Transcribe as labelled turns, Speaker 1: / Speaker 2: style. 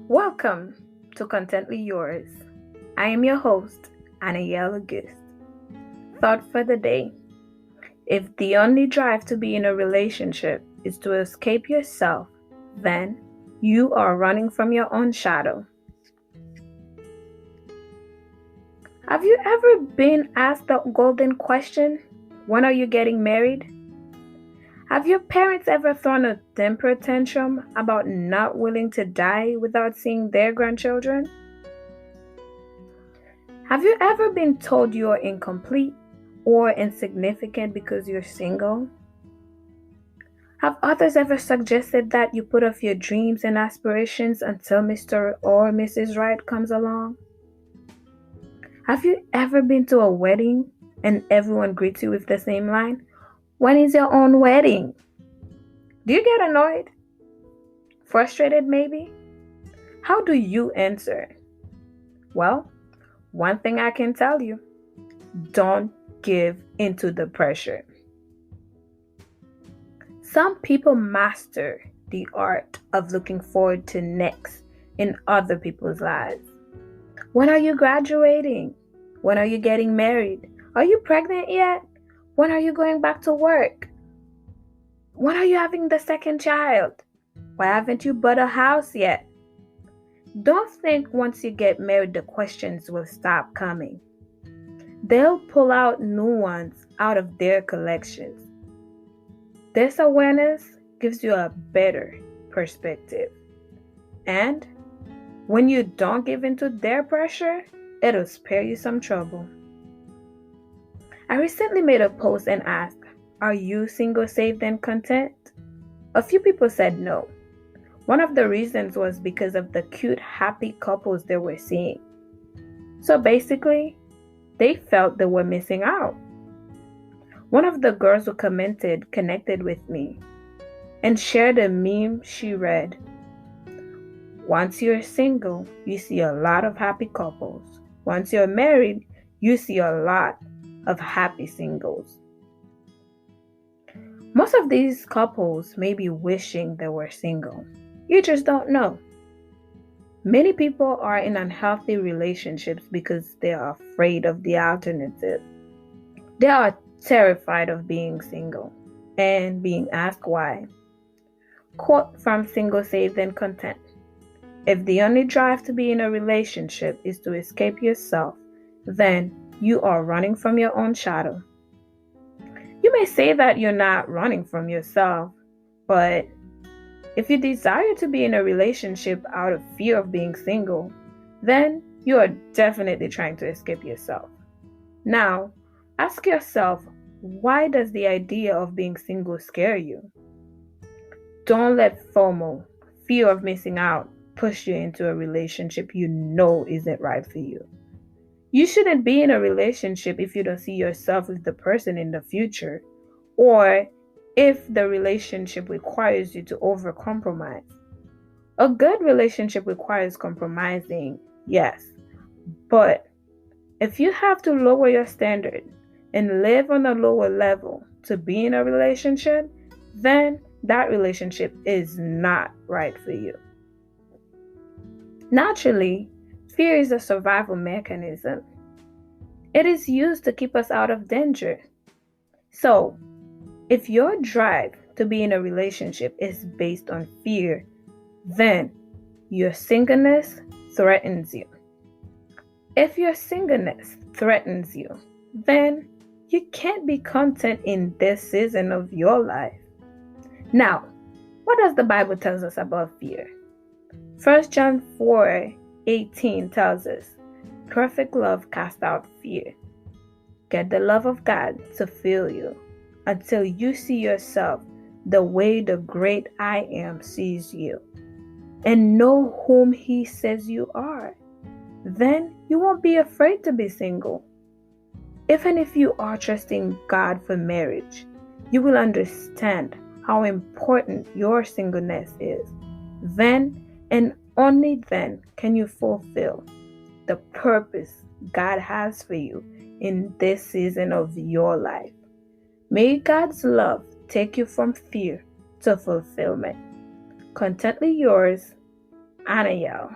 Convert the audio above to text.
Speaker 1: Welcome to Contently Yours. I am your host, Anayel August. Thought for the day. If the only drive to be in a relationship is to escape yourself, then you are running from your own shadow. Have you ever been asked the golden question, when are you getting married? Have your parents ever thrown a temper tantrum about not willing to die without seeing their grandchildren? Have you ever been told you are incomplete or insignificant because you're single? Have others ever suggested that you put off your dreams and aspirations until Mr. or Mrs. Right comes along? Have you ever been to a wedding and everyone greets you with the same line? When is your own wedding? Do you get annoyed? Frustrated maybe? How do you answer? Well, one thing I can tell you, don't give into the pressure. Some people master the art of looking forward to next in other people's lives. When are you graduating? When are you getting married? Are you pregnant yet? When are you going back to work? When are you having the second child? Why haven't you bought a house yet? Don't think once you get married the questions will stop coming. They'll pull out new ones out of their collections. This awareness gives you a better perspective. And when you don't give into their pressure, it'll spare you some trouble. I recently made a post and asked, are you single, saved, and content? A few people said no. One of the reasons was because of the cute, happy couples they were seeing. So basically, they felt they were missing out. One of the girls who commented connected with me and shared a meme she read. Once you're single, you see a lot of happy couples. Once you're married, you see a lot of happy singles. Most of these couples may be wishing they were single. You just don't know. Many people are in unhealthy relationships because they are afraid of the alternative. They are terrified of being single and being asked why. Quote from Single, Saved, and Content. If the only drive to be in a relationship is to escape yourself, then you are running from your own shadow. You may say that you're not running from yourself, but if you desire to be in a relationship out of fear of being single, then you are definitely trying to escape yourself. Now, ask yourself, why does the idea of being single scare you? Don't let FOMO, fear of missing out, push you into a relationship you know isn't right for you. You shouldn't be in a relationship if you don't see yourself with the person in the future, or if the relationship requires you to overcompromise. A good relationship requires compromising, yes, but if you have to lower your standard and live on a lower level to be in a relationship, then that relationship is not right for you. Naturally, fear is a survival mechanism. It is used to keep us out of danger. So, if your drive to be in a relationship is based on fear, then your singleness threatens you. If your singleness threatens you, then you can't be content in this season of your life. Now, what does the Bible tell us about fear? 1 John 4:18 tells us, perfect love casts out fear. Get the love of God to fill you until you see yourself the way the great I Am sees you and know whom He says you are. Then you won't be afraid to be single. Even if you are trusting God for marriage, you will understand how important your singleness is. Then and only then can you fulfill the purpose God has for you in this season of your life. May God's love take you from fear to fulfillment. Contently yours, Anael.